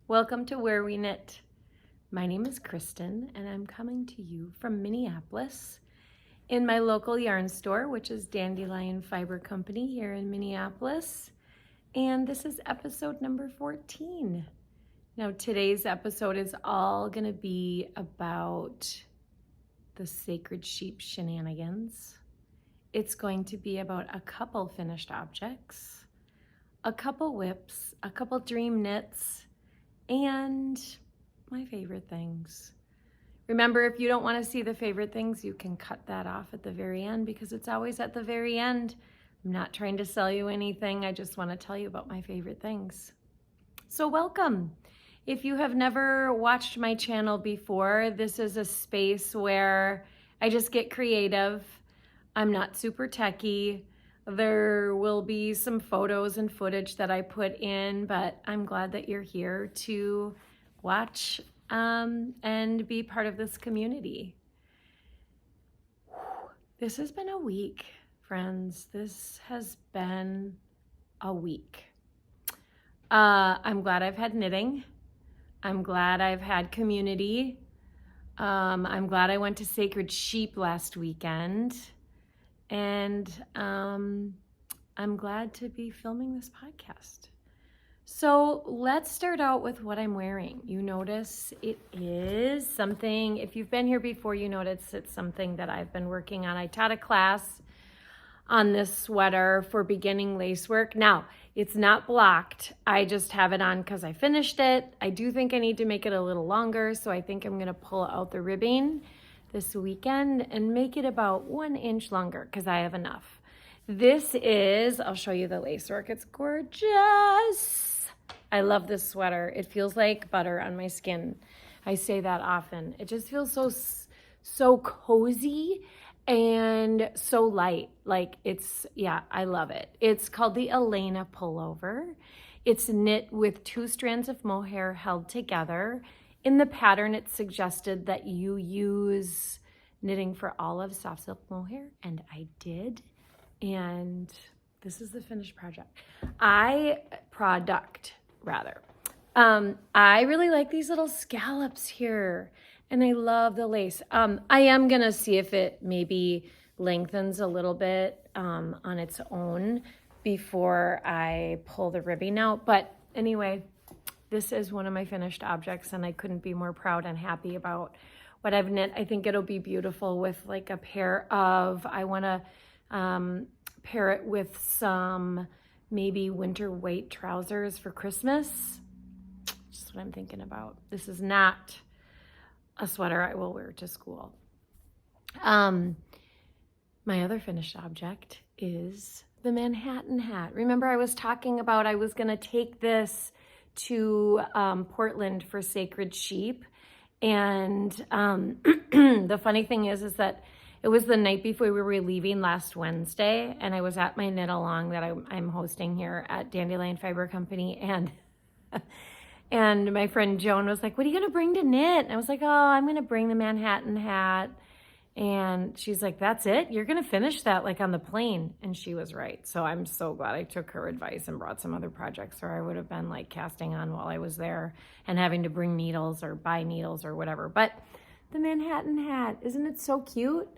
Welcome to Where We Knit. My name is Kristen and I'm coming to you from Minneapolis in my local yarn store, which is Dandelion Fiber Company here in Minneapolis. And this is episode number 14. Now today's episode is all gonna be about the sacred sheep shenanigans. It's going to be about a couple finished objects, a couple WIPS, a couple dream knits, and my favorite things. Remember, if you don't want to see the favorite things, you can cut that off at the very end because it's always at the very end. I'm not trying to sell you anything. I just want to tell you about my favorite things. So welcome. If you have never watched my channel before, this is a space where I just get creative. I'm not super techie. There will be some photos and footage that I put in, but I'm glad that you're here to watch and be part of this community. This has been a week, friends. This has been a week. I'm glad I've had knitting. I'm glad I've had community. I'm glad I went to Sacred Sheep last weekend. And I'm glad to be filming this podcast. So let's start out with what I'm wearing. You notice it is something, if you've been here before, you notice it's something that I've been working on. I taught a class on this sweater for beginning lace work. Now, it's not blocked. I just have it on because I finished it. I do think I need to make it a little longer, so I think I'm gonna pull out the ribbing this weekend and make it about 1 inch longer because I have enough. This is, I'll show you the lace work. It's gorgeous. I love this sweater. It feels like butter on my skin. I say that often. It just feels so cozy and so light. Like I love it. It's called the Elena Pullover. It's knit with 2 strands of mohair held together. In the pattern, it suggested that you use knitting for all of soft silk mohair, and I did. And this is the finished product. I really like these little scallops here, and I love the lace. I am gonna see if it maybe lengthens a little bit on its own before I pull the ribbing out. But anyway, this is one of my finished objects, and I couldn't be more proud and happy about what I've knit. I think it'll be beautiful with like a pair of, I want to pair it with some maybe winter weight trousers for Christmas. Just what I'm thinking about. This is not a sweater I will wear to school. My other finished object is the Manhattan hat. Remember I was talking about I was going to take this to Portland for Sacred Sheep, and the funny thing is that it was the night before we were leaving last Wednesday, and I was at my knit along that I'm hosting here at Dandelion Fiber Company, and my friend Joan was like, "What are you gonna bring to knit?" And I was like, "Oh, I'm gonna bring the Manhattan hat." And she's like, "That's it? You're gonna finish that like on the plane?" And she was right. So I'm so glad I took her advice and brought some other projects, or I would have been like casting on while I was there and having to bring needles or buy needles or whatever. But the Manhattan hat, isn't it so cute?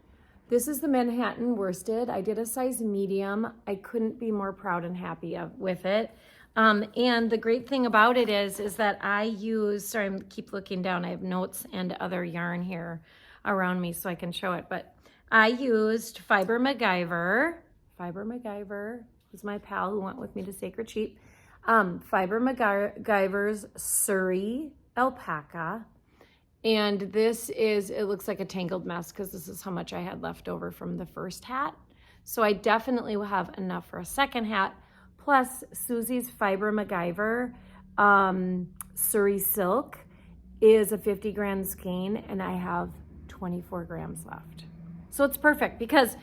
This is the Manhattan worsted. I did a size medium. I couldn't be more proud and happy with it. And the great thing about it is that I use, sorry, I keep looking down. I have notes and other yarn here around me so I can show it, but I used Fiber MacGyver. Fiber MacGyver was my pal who went with me to Sacred Sheep. Fiber MacGyver's Suri alpaca, and this is, it looks like a tangled mess because this is how much I had left over from the first hat, so I definitely will have enough for a second hat. Plus Susie's Fiber MacGyver Suri silk is a 50 gram skein, and I have 24 grams left. So it's perfect because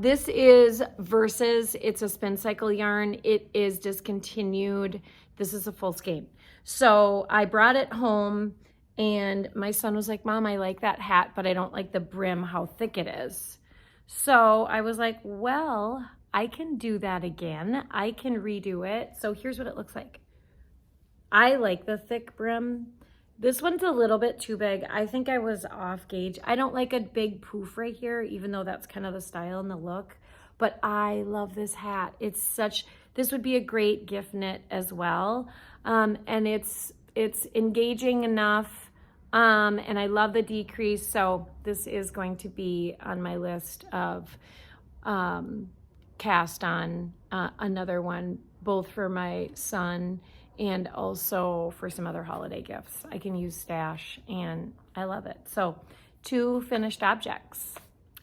this is Versus, it's a spin cycle yarn. It is discontinued. This is a full skein. So I brought it home and my son was like, "Mom, I like that hat, but I don't like the brim, how thick it is." So I was like, well, I can do that again. I can redo it. So here's what it looks like. I like the thick brim. This one's a little bit too big. I think I was off gauge. I don't like a big poof right here, even though that's kind of the style and the look. But I love this hat. It's such, this would be a great gift knit as well. And it's engaging enough. And I love the decrease. So this is going to be on my list of cast on another one, both for my son and also for some other holiday gifts. I can use stash and I love it. So 2 finished objects.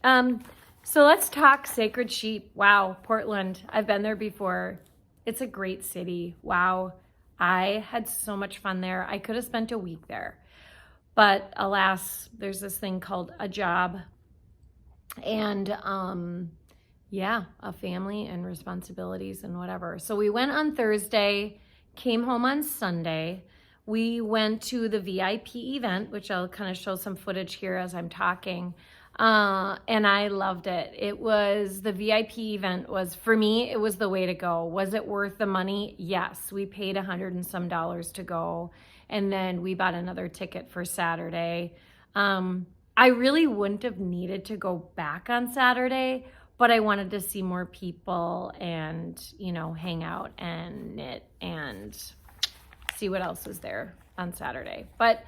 So let's talk Sacred Sheep. Wow, Portland. I've been there before. It's a great city. Wow. I had so much fun there. I could have spent a week there. But alas, there's this thing called a job. And yeah, a family and responsibilities and whatever. So we went on Thursday, came home on Sunday. We went to the VIP event, which I'll kind of show some footage here as I'm talking. And I loved it. It was, the VIP event was, for me, it was the way to go. Was it worth the money? Yes. We paid $100 and some to go. And then we bought another ticket for Saturday. I really wouldn't have needed to go back on Saturday, but I wanted to see more people and, you know, hang out and knit and see what else was there on Saturday. But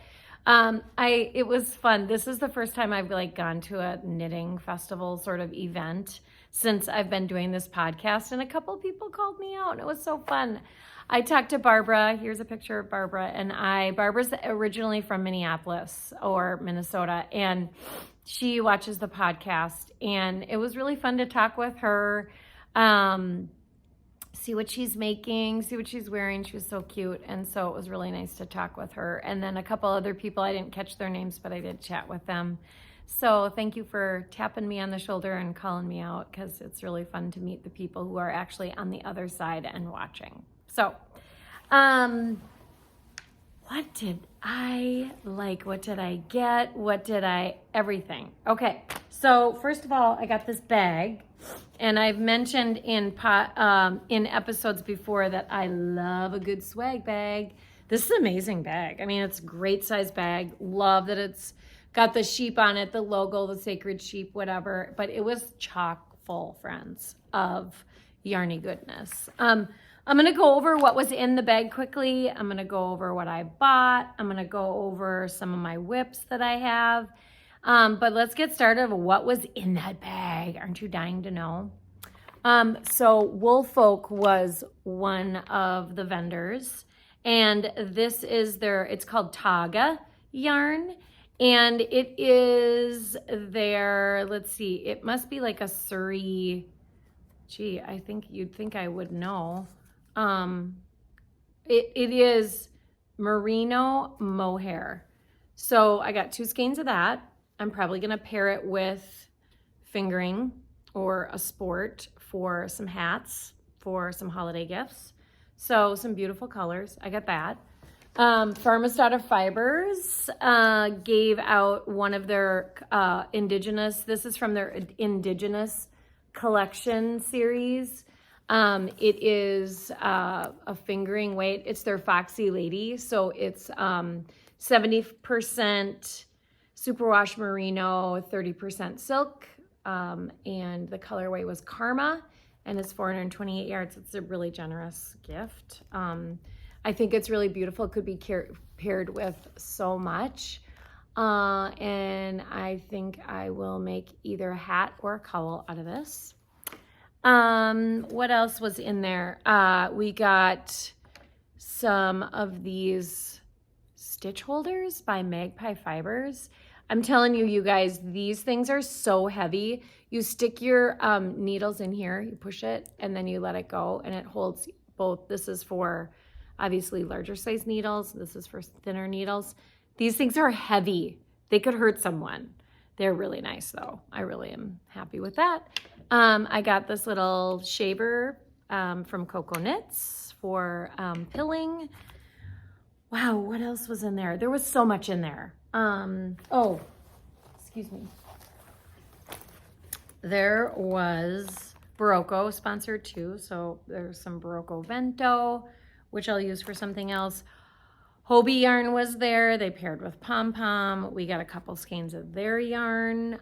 it was fun. This is the first time I've like gone to a knitting festival sort of event since I've been doing this podcast, and a couple of people called me out and it was so fun. I talked to Barbara. Here's a picture of Barbara and I. Barbara's originally from Minneapolis or Minnesota, and she watches the podcast, and it was really fun to talk with her, see what she's making, see what she's wearing. She was so cute, and so it was really nice to talk with her. And then a couple other people, I didn't catch their names, but I did chat with them. So thank you for tapping me on the shoulder and calling me out, because it's really fun to meet the people who are actually on the other side and watching. So, what did I like? What did I get? Everything. Okay, so first of all, I got this bag, and I've mentioned in episodes before that I love a good swag bag. This is an amazing bag. I mean, it's a great size bag. Love that it's got the sheep on it, the logo, the sacred sheep, whatever. But it was chock full, friends, of yarny goodness. I'm going to go over what was in the bag quickly. I'm going to go over what I bought. I'm going to go over some of my WIPS that I have. But let's get started with what was in that bag. Aren't you dying to know? So Woolfolk was one of the vendors. And this is it's called Taga yarn. And it is their, let's see, it must be like a Suri. Gee, I think you'd think I would know. It is merino mohair. So I got 2 skeins of that. I'm probably going to pair it with fingering or a sport for some hats, for some holiday gifts. So some beautiful colors. I got that. Farmistata Fibers gave out one of their indigenous, this is from their indigenous collection series. It is a fingering weight. It's their Foxy Lady. So it's 70% superwash merino, 30% silk. And the colorway was Karma, and it's 428 yards. It's a really generous gift. I think it's really beautiful. It could be paired with so much. And I think I will make either a hat or a cowl out of this. What else was in there? We got some of these stitch holders by Magpie Fibers. I'm telling you, you guys, these things are so heavy. You stick your needles in here, you push it, and then you let it go, and it holds both. This is for obviously larger size needles. This is for thinner needles. These things are heavy. They could hurt someone. They're really nice though. I really am happy with that. I got this little shaver from Coco Knits for pilling. Wow, what else was in there? There was so much in there. Oh, excuse me. There was Barocco sponsored too. So there's some Barocco Vento, which I'll use for something else. Hobie yarn was there. They paired with Pom Pom. We got a couple skeins of their yarn,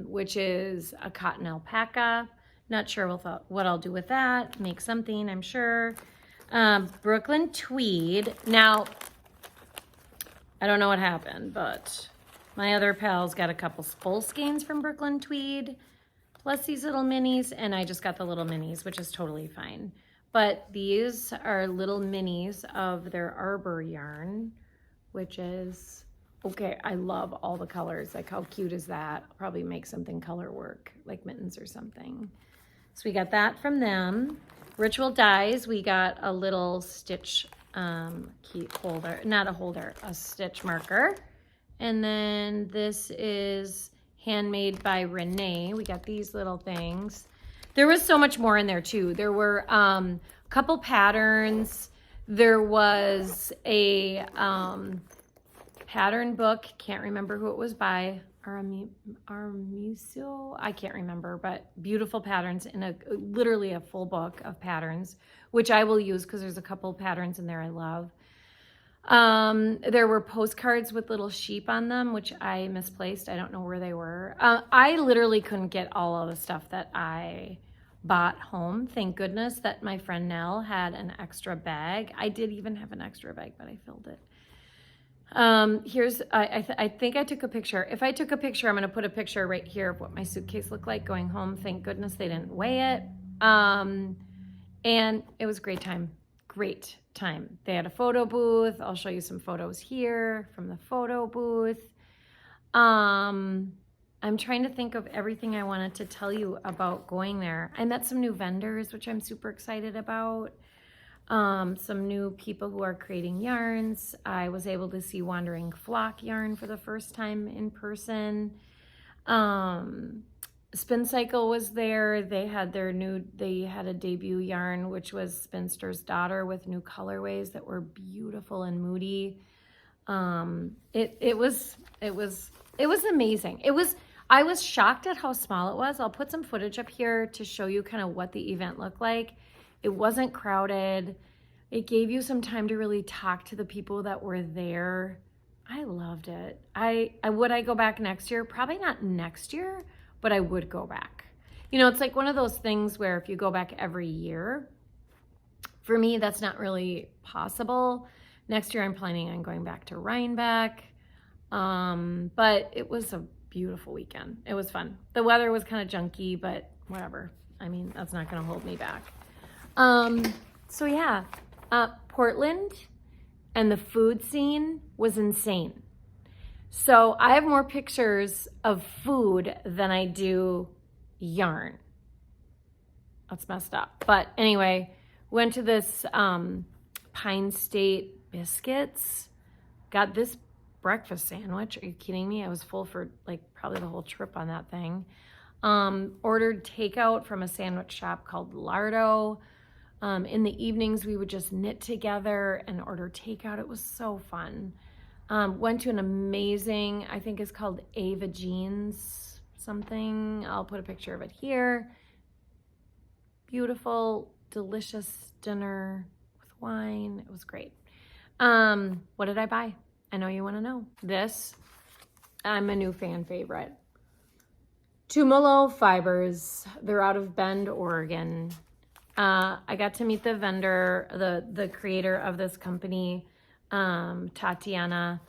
which is a cotton alpaca. Not sure what I'll do with that. Make something, I'm sure. Brooklyn Tweed. Now, I don't know what happened, but my other pals got a couple full skeins from Brooklyn Tweed, plus these little minis, and I just got the little minis, which is totally fine. But these are little minis of their Arbor yarn, which is, okay, I love all the colors. Like, how cute is that? I'll probably make something color work, like mittens or something. So we got that from them. Ritual Dyes, we got a little stitch key holder, not a holder, a stitch marker. And then this is handmade by Renee. We got these little things. There was so much more in there too. There were a couple patterns. There was a pattern book. Can't remember who it was by. Armiso? I can't remember, but beautiful patterns in literally a full book of patterns, which I will use because there's a couple patterns in there I love. There were postcards with little sheep on them, which I misplaced. I don't know where they were. I literally couldn't get all of the stuff that I bought home. Thank goodness that my friend Nell had an extra bag. I did even have an extra bag, but I filled it. I think I took a picture. If I took a picture, I'm going to put a picture right here of what my suitcase looked like going home. Thank goodness they didn't weigh it. And it was a great time. Great time. They had a photo booth. I'll show you some photos here from the photo booth. I'm trying to think of everything I wanted to tell you about going there. I met some new vendors, which I'm super excited about. Some new people who are creating yarns. I was able to see Wandering Flock yarn for the first time in person. Spin Cycle was there. They had a debut yarn, which was Spinster's Daughter, with new colorways that were beautiful and moody. It was amazing. I was shocked at how small it was. I'll put some footage up here to show you kind of what the event looked like. It wasn't crowded. It gave you some time to really talk to the people that were there. I loved it. Would I go back next year? Probably not next year, but I would go back. You know, it's like one of those things where if you go back every year, for me, that's not really possible. Next year, I'm planning on going back to Rhinebeck. But it was a beautiful weekend. It was fun. The weather was kind of junky, but whatever. I mean, that's not going to hold me back. So yeah, Portland and the food scene was insane. So I have more pictures of food than I do yarn. That's messed up. But anyway, went to this Pine State Biscuits, got this breakfast sandwich. Are you kidding me? I was full for like probably the whole trip on that thing. Ordered takeout from a sandwich shop called Lardo. In the evenings, we would just knit together and order takeout. It was so fun. Went to an amazing, I think it's called Ava Jeans something. I'll put a picture of it here. Beautiful, delicious dinner with wine. It was great. What did I buy? I know you want to know. This, I'm a new fan favorite. Tumolo Fibers. They're out of Bend, Oregon. I got to meet the vendor, the creator of this company, Tatiana.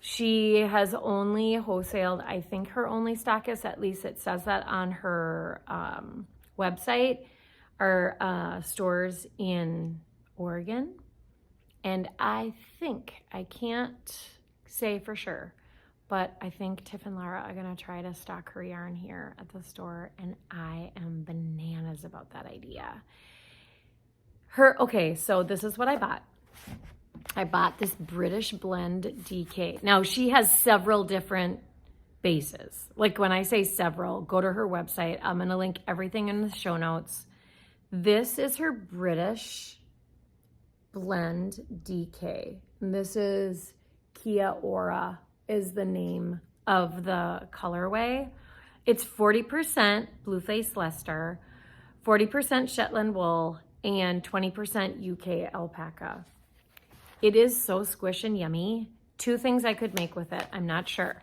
She has only wholesaled, I think her only stock is, at least it says that on her website, are stores in Oregon. And I think, I can't say for sure, but I think Tiff and Laura are going to try to stock her yarn here at the store, and I am bananas about that idea. Okay, so this is what I bought. I bought this British Blend DK. Now, she has several different bases. Like when I say several, go to her website. I'm going to link everything in the show notes. This is her British Blend DK. And this is Kia Ora is the name of the colorway. It's 40% Blue Face Leicester, 40% Shetland wool, and 20% UK alpaca. It is so squish and yummy. 2 things I could make with it. I'm not sure.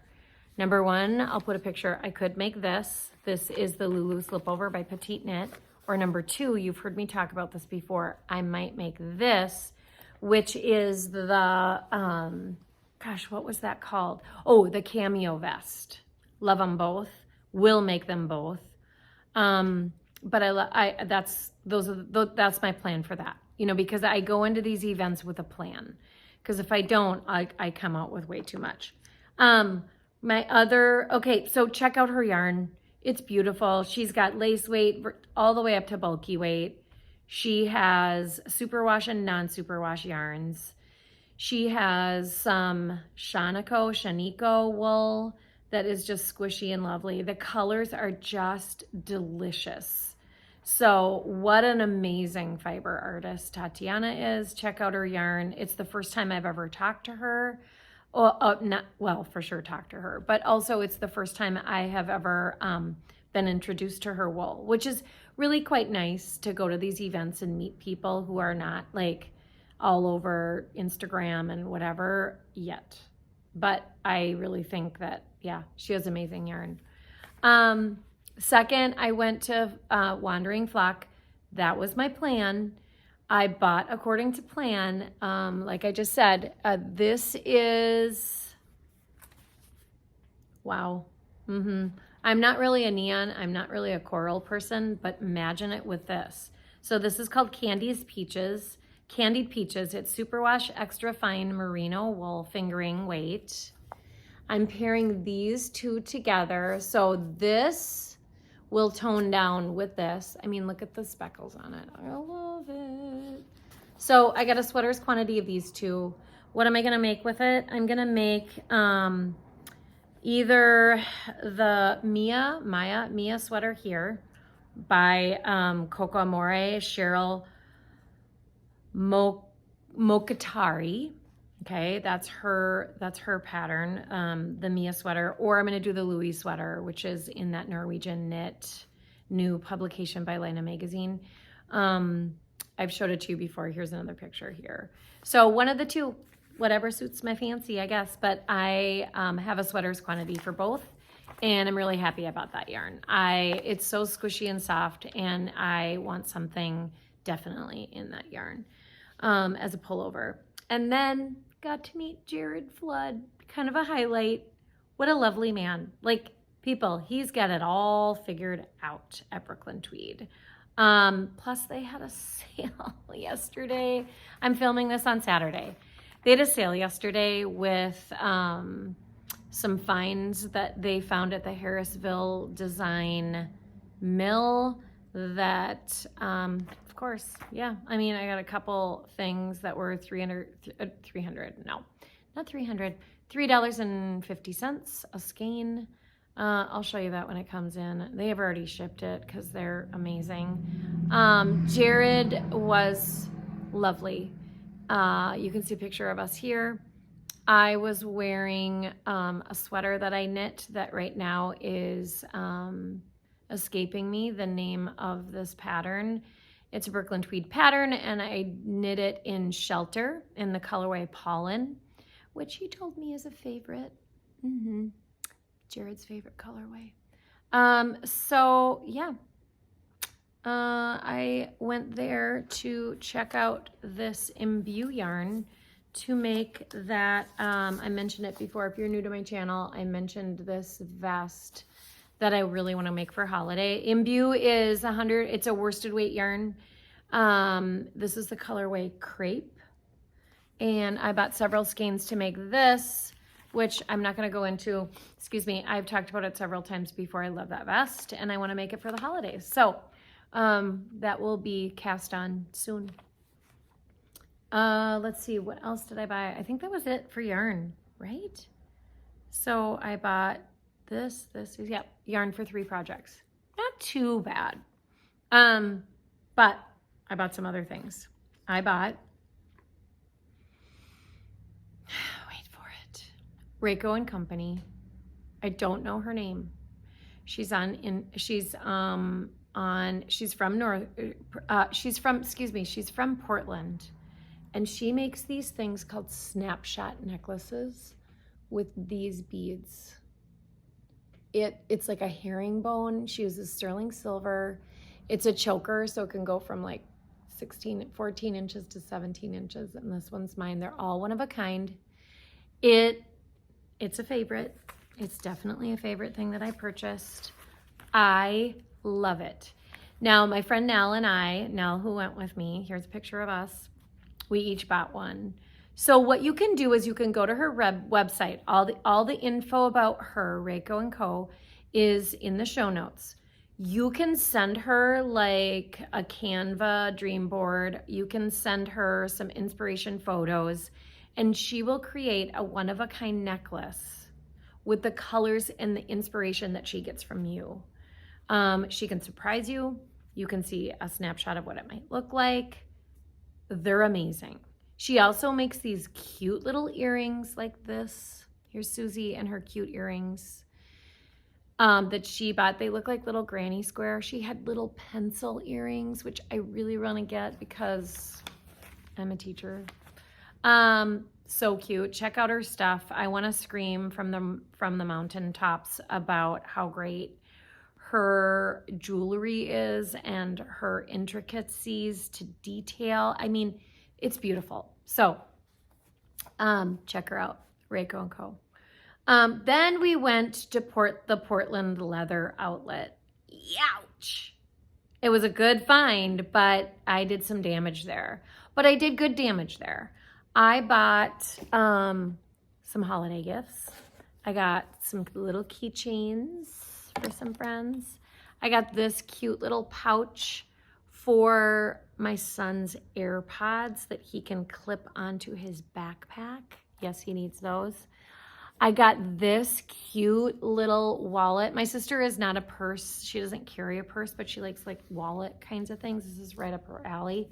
Number 1, I'll put a picture. I could make this. This is the Lulu Slipover by Petite Knit. Or number 2, you've heard me talk about this before. I might make this, which is the, gosh, what was that called? Oh, the Cameo Vest. Love them both. Will make them both. But that's my plan for that. You know, because I go into these events with a plan. Because if I don't, I come out with way too much. Okay, so check out her yarn. It's beautiful. She's got lace weight all the way up to bulky weight. She has superwash and non-superwash yarns. She has some Shaniko wool that is just squishy and lovely. The colors are just delicious. So what an amazing fiber artist Tatiana is. Check out her yarn. It's the first time I've ever talked to her. For sure talked to her, but also it's the first time I have ever been introduced to her wool, which is really quite nice to go to these events and meet people who are not like all over Instagram and whatever yet. But I really think that, yeah, she has amazing yarn. Second, I went to Wandering Flock. That was my plan. I bought according to plan. Like I just said, this is, wow. I'm not really a neon. I'm not really a coral person, but imagine it with this. So this is called Candied Peaches. It's superwash, extra fine merino wool fingering weight. I'm pairing these 2 together. So this will tone down with this. I mean, look at the speckles on it. I love it. So I got a sweater's quantity of these 2. What am I gonna make with it? I'm gonna make either the Mia sweater here by Coco Amore, Cheryl Mokatari. Okay, that's her pattern, the Mia sweater, or I'm going to do the Loui sweater, which is in that Norwegian knit new publication by Lena magazine. I've showed it to you before. Here's another picture here. So one of the 2, whatever suits my fancy, I guess, but I have a sweater's quantity for both, and I'm really happy about that yarn. It's so squishy and soft, and I want something definitely in that yarn as a pullover. And then got to meet Jared Flood, kind of a highlight. What a lovely man. Like, people, he's got it all figured out at Brooklyn Tweed. Plus, they had a sale yesterday. I'm filming this on Saturday. They had a sale yesterday with some finds that they found at the Harrisville Design Mill that, of course, yeah. I mean, I got a couple things that were $3.50 a skein. I'll show you that when it comes in. They have already shipped it because they're amazing. Jared was lovely. You can see a picture of us here. I was wearing a sweater that I knit that right now is escaping me, the name of this pattern. It's a Brooklyn Tweed pattern, and I knit it in Shelter in the colorway Pollen, which he told me is a favorite. Jared's favorite colorway. So yeah, I went there to check out this Imbue yarn to make that, I mentioned it before. If you're new to my channel, I mentioned this vest that I really want to make for holiday. Imbue is it's a worsted weight yarn. This is the colorway Crepe. And I bought several skeins to make this, which I'm not going to go into. Excuse me, I've talked about it several times before. I love that vest, and I want to make it for the holidays. So that will be cast on soon. Let's see, what else did I buy? I think that was it for yarn, right? So I bought this, yeah, yarn for 3 projects. Not too bad. But I bought some other things. I bought, wait for it, Reiko Company. I don't know her name. She's from Portland, And she makes these things called snapshot necklaces with these beads. It's like a herringbone. She uses sterling silver. It's a choker, so it can go from like 14 inches to 17 inches. And this one's mine. They're all one of a kind. It's a favorite. It's definitely a favorite thing that I purchased. I love it. Now, my friend Nell and I, Nell who went with me, here's a picture of us. We each bought one. So what you can do is you can go to her website. All the info about her, Reiko Co, is in the show notes. You can send her like a Canva dream board. You can send her some inspiration photos, and she will create a one-of-a-kind necklace with the colors and the inspiration that she gets from you. She can surprise you. You can see a snapshot of what it might look like. They're amazing. She also makes these cute little earrings like this. Here's Susie and her cute earrings that she bought. They look like little granny square. She had little pencil earrings, which I really want to get because I'm a teacher. So cute. Check out her stuff. I want to scream from the mountaintops about how great her jewelry is and her intricacies to detail. I mean, it's beautiful. So check her out, Reiko Co. Then we went to the Portland Leather Outlet. Ouch! It was a good find, but I did some damage there. But I did good damage there. I bought some holiday gifts. I got some little keychains for some friends. I got this cute little pouch for my son's AirPods that he can clip onto his backpack. Yes, he needs those. I got this cute little wallet. My sister is not a purse. She doesn't carry a purse, but she likes like wallet kinds of things. This is right up her alley.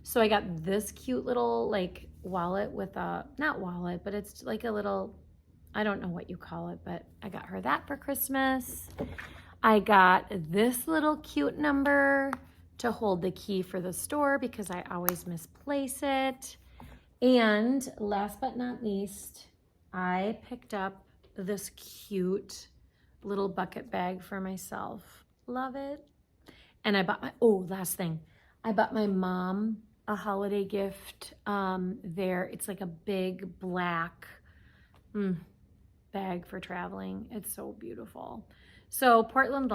So I got this cute little like wallet with a, not wallet, but it's like a little, I don't know what you call it, but I got her that for Christmas. I got this little cute number to hold the key for the store because I always misplace it. And last but not least, I picked up this cute little bucket bag for myself. Love it. And I bought last thing. I bought my mom a holiday gift there. It's like a big black bag for traveling. It's so beautiful. So Portland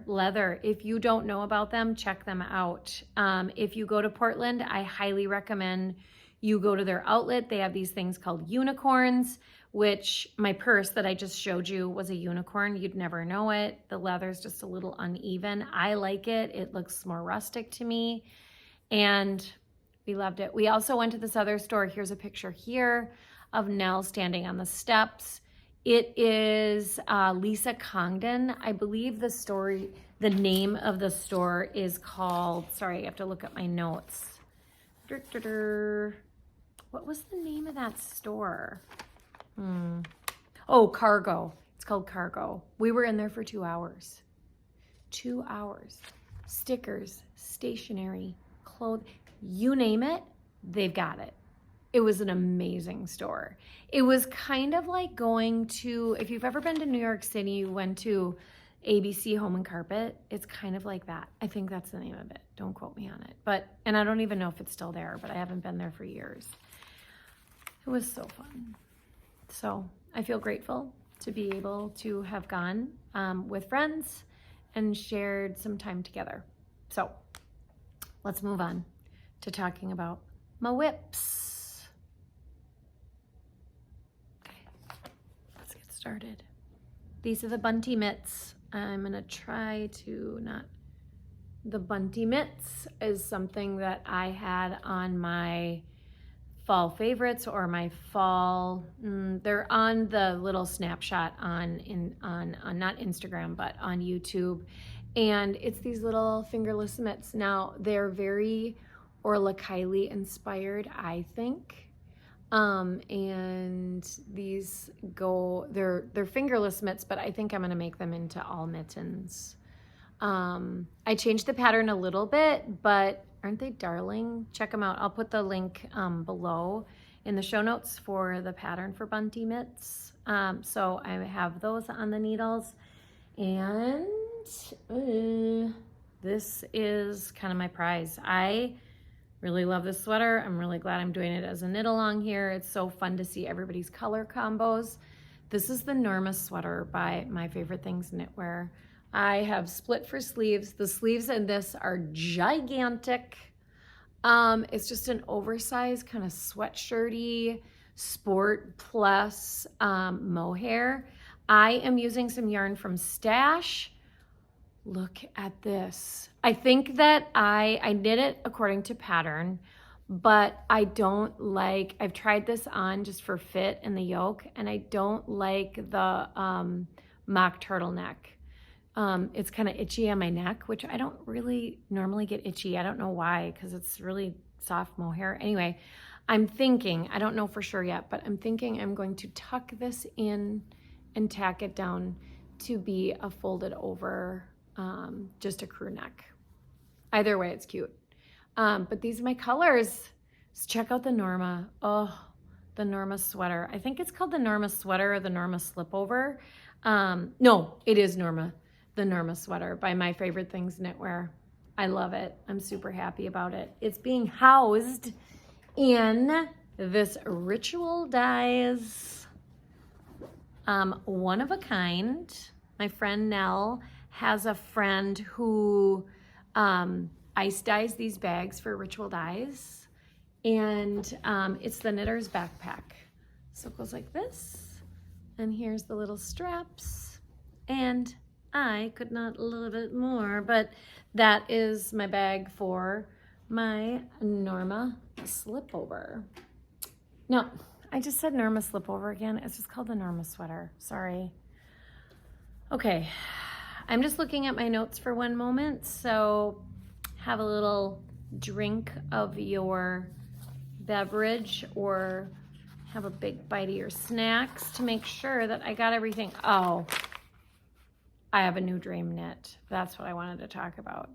Leather, if you don't know about them, check them out. If you go to Portland, I highly recommend you go to their outlet. They have these things called unicorns, which my purse that I just showed you was a unicorn. You'd never know it. The leather's just a little uneven. I like it. It looks more rustic to me. And we loved it. We also went to this other store. Here's a picture here of Nell standing on the steps. It is Lisa Congdon. I believe the name of the store is called, sorry, I have to look at my notes. What was the name of that store? Oh, Cargo. It's called Cargo. We were in there for 2 hours. 2 hours. Stickers, stationery, clothes, you name it, they've got it. It was an amazing store. It was kind of like going to, if you've ever been to New York City, you went to ABC Home and Carpet. It's kind of like that. I think that's the name of it. Don't quote me on it. And I don't even know if it's still there, but I haven't been there for years. It was so fun. So I feel grateful to be able to have gone with friends and shared some time together. So let's move on to talking about my WIPS. Started. These are the Bunty Mitts. I'm gonna try to not. The Bunty Mitts is something that I had on my fall favorites or my fall. They're on the little snapshot on not Instagram but on YouTube, and it's these little fingerless mitts. Now they're very Orla Kiley inspired, I think. And these they're fingerless mitts, but I think I'm going to make them into all mittens. I changed the pattern a little bit, but Aren't they darling? Check them out. I'll put the link below in the show notes for the pattern for Bunty Mitts. So I have those on the needles. And this is kind of my prize. I really love this sweater. I'm really glad I'm doing it as a knit along here. It's so fun to see everybody's color combos. This is the Norma Sweater by My Favorite Things Knitwear. I have split for sleeves. The sleeves in this are gigantic. It's just an oversized kind of sweatshirty sport plus mohair. I am using some yarn from Stash. Look at this. I think that I knit it according to pattern, but I don't like, I've tried this on just for fit in the yoke, and I don't like the mock turtleneck. It's kind of itchy on my neck, which I don't really normally get itchy. I don't know why, because it's really soft mohair. Anyway, I'm thinking, I don't know for sure yet, but I'm thinking I'm going to tuck this in and tack it down to be a folded over, just a crew neck. Either way, it's cute. But these are my colors. So check out the Norma. Oh, the Norma Sweater. I think it's called the Norma Sweater or the Norma Slipover. No, it is Norma. The Norma Sweater by My Favorite Things Knitwear. I love it. I'm super happy about it. It's being housed in this Ritual Dyes, one of a kind. My friend Nell has a friend who ice dyes these bags for Ritual Dyes, and it's the knitter's backpack. So it goes like this, and here's the little straps, and I could not love it more, but that is my bag for my Norma Slipover. No, I just said Norma Slipover again. It's just called the Norma Sweater. Sorry. Okay, I'm just looking at my notes for one moment, so have a little drink of your beverage or have a big bite of your snacks to make sure that I got everything. Oh, I have a new dream knit. That's what I wanted to talk about.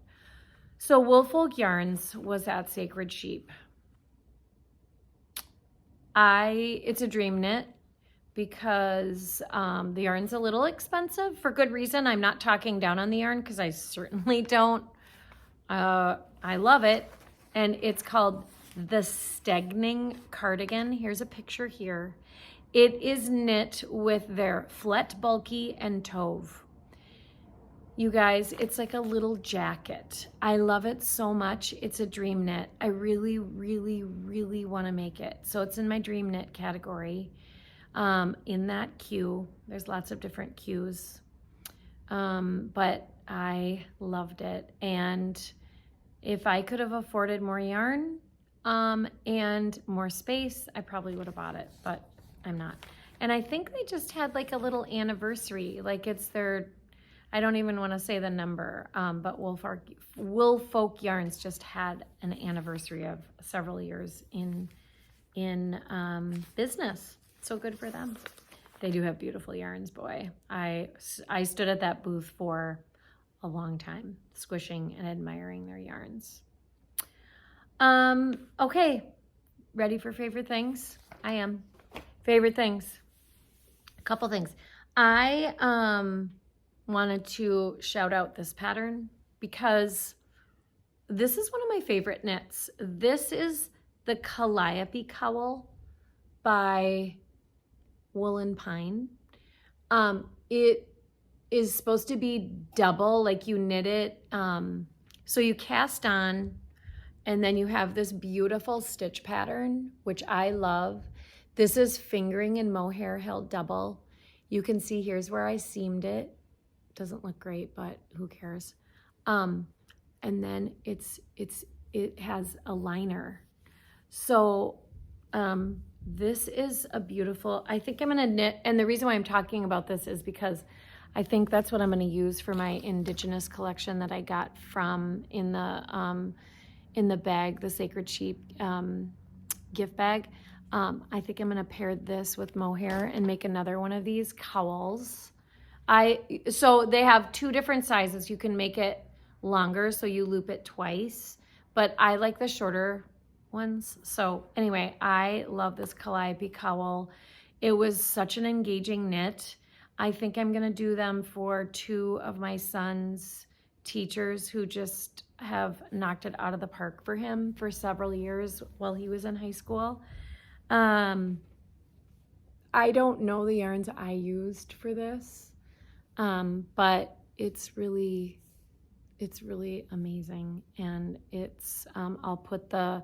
So Woolfolk Yarns was at Sacred Sheep. It's a dream knit because the yarn's a little expensive for good reason. I'm not talking down on the yarn because I certainly don't. I love it. And it's called the Stegning Cardigan. Here's a picture here. It is knit with their Flet Bulky and Tove. You guys, it's like a little jacket. I love it so much. It's a dream knit. I really, really, really want to make it. So it's in my dream knit category. In that queue, there's lots of different queues. But I loved it. And if I could have afforded more yarn and more space, I probably would have bought it, but I'm not. And I think they just had like a little anniversary, like it's their, I don't even want to say the number, but Woolfolk Yarns just had an anniversary of several years in business. So good for them. They do have beautiful yarns, boy. I stood at that booth for a long time, squishing and admiring their yarns. Okay, ready for favorite things? I am. Favorite things. A couple things. I wanted to shout out this pattern because this is one of my favorite knits. This is the Calliope Cowl by Woolen Pine. It is supposed to be double, like you knit it. So you cast on, and then you have this beautiful stitch pattern, which I love. This is fingering and mohair held double. You can see here's where I seamed it. Doesn't look great, but who cares? And then it has a liner. So this is a beautiful, I think I'm gonna knit, and the reason why I'm talking about this is because I think that's what I'm gonna use for my Indigenous collection that I got from in the bag, the Sacred Sheep gift bag. I think I'm gonna pair this with mohair and make another one of these cowls. So they have two different sizes. You can make it longer, so you loop it twice, but I like the shorter ones. So anyway, I love this Calliope Cowl. It was such an engaging knit. I think I'm gonna do them for 2 of my son's teachers who just have knocked it out of the park for him for several years while he was in high school. I don't know the yarns I used for this, but it's really amazing. And it's, I'll put the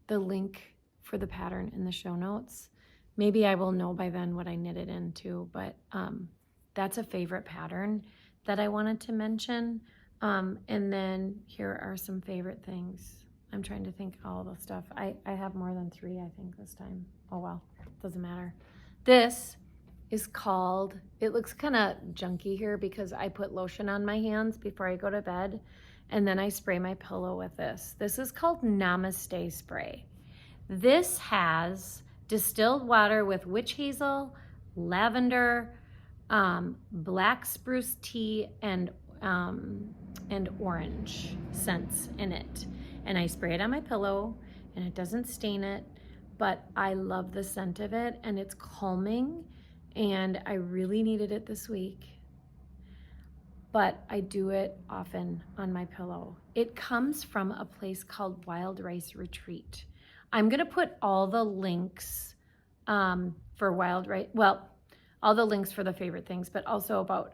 link for the pattern in the show notes. Maybe I will know by then what I knit it into, but that's a favorite pattern that I wanted to mention. And then here are some favorite things. I'm trying to think all the stuff. I have more than 3, I think, this time. Oh, well, doesn't matter. This is called, it looks kind of junky here because I put lotion on my hands before I go to bed, and then I spray my pillow with this. This is called Nameste Spray. This has distilled water with witch hazel, lavender, black spruce tea, and orange scents in it. And I spray it on my pillow, and it doesn't stain it, but I love the scent of it, and it's calming, and I really needed it this week. But I do it often on my pillow. It comes from a place called Wildrice Retreat. I'm gonna put all the links for Wildrice, well, all the links for the favorite things, but also about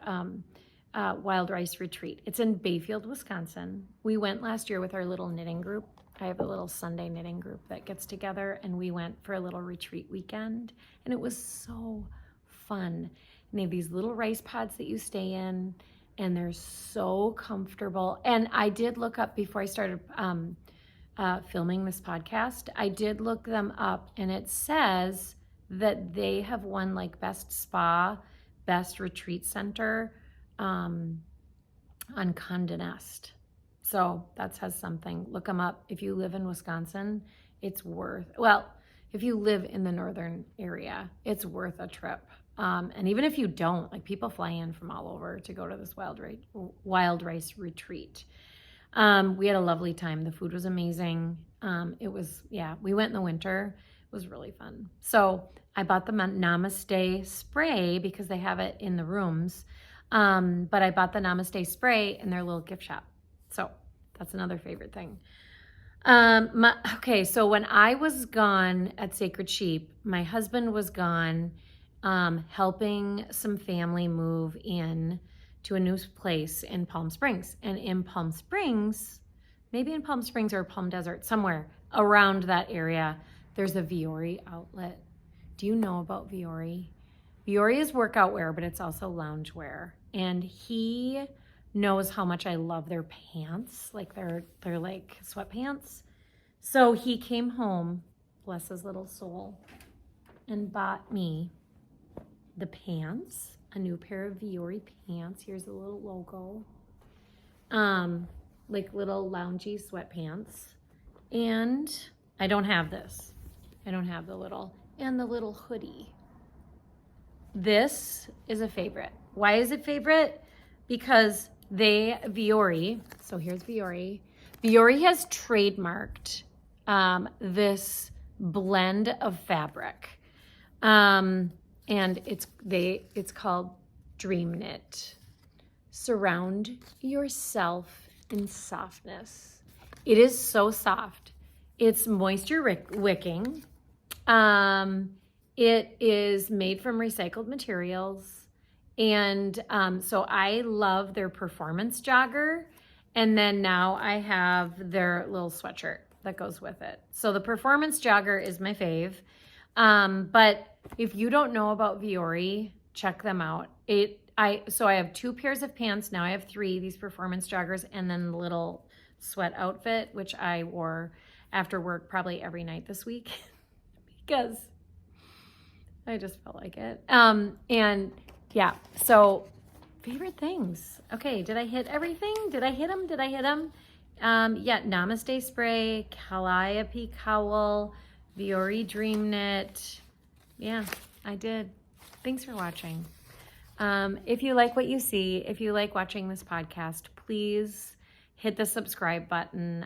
Wildrice Retreat. It's in Bayfield, Wisconsin. We went last year with our little knitting group. I have a little Sunday knitting group that gets together, and we went for a little retreat weekend, and it was so fun. And they have these little rice pods that you stay in, and they're so comfortable. And I did look up before I started filming this podcast, I did look them up, and it says that they have won like best spa, best retreat center on Condé Nast. So that says something. Look them up. If you live in Wisconsin, it's worth, well, if you live in the northern area, it's worth a trip. And even if you don't, like people fly in from all over to go to this Wildrice Retreat. We had a lovely time. The food was amazing. It was, yeah, we went in the winter. It was really fun. So I bought the Nameste spray because they have it in the rooms. But I bought the Nameste spray in their little gift shop. So that's another favorite thing. Okay, so when I was gone at Sacred Sheep, my husband was gone helping some family move in to a new place in Palm Springs. And in Palm Springs, maybe in Palm Springs or Palm Desert, somewhere around that area, there's a Vuori outlet. Do you know about Vuori? Vuori is workout wear, but it's also lounge wear. And he knows how much I love their pants, like they're like sweatpants. So he came home, bless his little soul, and bought me the pants, a new pair of Vuori pants. Here's a little logo. Like little loungy sweatpants. And I don't have this. I don't have the little hoodie. This is a favorite. Why is it favorite? Because Vuori, so here's Vuori. Vuori has trademarked this blend of fabric. And it's called Dream Knit. Surround yourself in softness. It is so soft. It's moisture wicking. It is made from recycled materials. And so I love their performance jogger. And then now I have their little sweatshirt that goes with it. So the performance jogger is my fave. But if you don't know about Vuori, check them out. So I have 2 pairs of pants. Now I have 3, these performance joggers, and then the little sweat outfit, which I wore after work probably every night this week because I just felt like it. And yeah, so favorite things. Okay, did I hit everything? Did I hit them? Yeah, Nameste Spray, Calliope Cowl, Vuori Dream Knit. Yeah, I did. Thanks for watching. If you like what you see, if you like watching this podcast, please hit the subscribe button.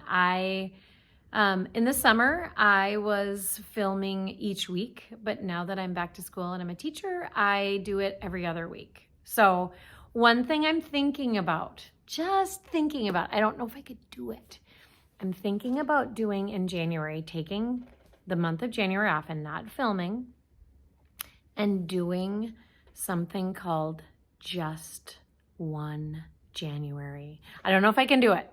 In the summer, I was filming each week, but now that I'm back to school and I'm a teacher, I do it every other week. So one thing I'm thinking about, just thinking about, I don't know if I could do it. I'm thinking about doing in January, taking the month of January off and not filming and doing something called Just One January. I don't know if I can do it.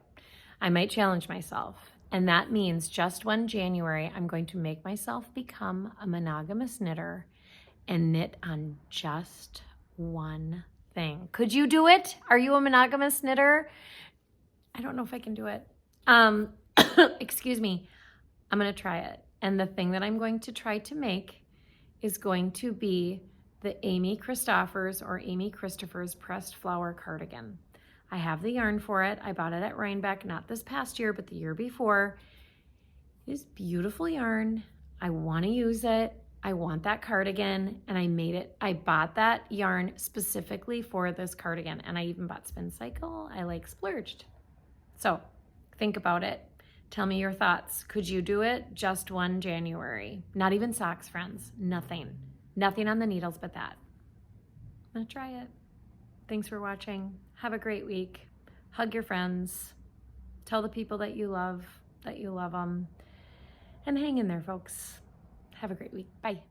I might challenge myself. And that means just one January, I'm going to make myself become a monogamous knitter and knit on just one thing. Could you do it? Are you a monogamous knitter? I don't know if I can do it. Excuse me. I'm going to try it. And the thing that I'm going to try to make is going to be the Amy Christopher's pressed flower cardigan. I have the yarn for it. I bought it at Rhinebeck, not this past year, but the year before. It is beautiful yarn. I want to use it. I want that cardigan, and I made it. I bought that yarn specifically for this cardigan, and I even bought Spin Cycle. I like splurged. So think about it. Tell me your thoughts. Could you do it? Just one January. Not even socks, friends. Nothing. Nothing on the needles but that. I'm gonna try it. Thanks for watching. Have a great week. Hug your friends. Tell the people that you love them. And hang in there, folks. Have a great week. Bye.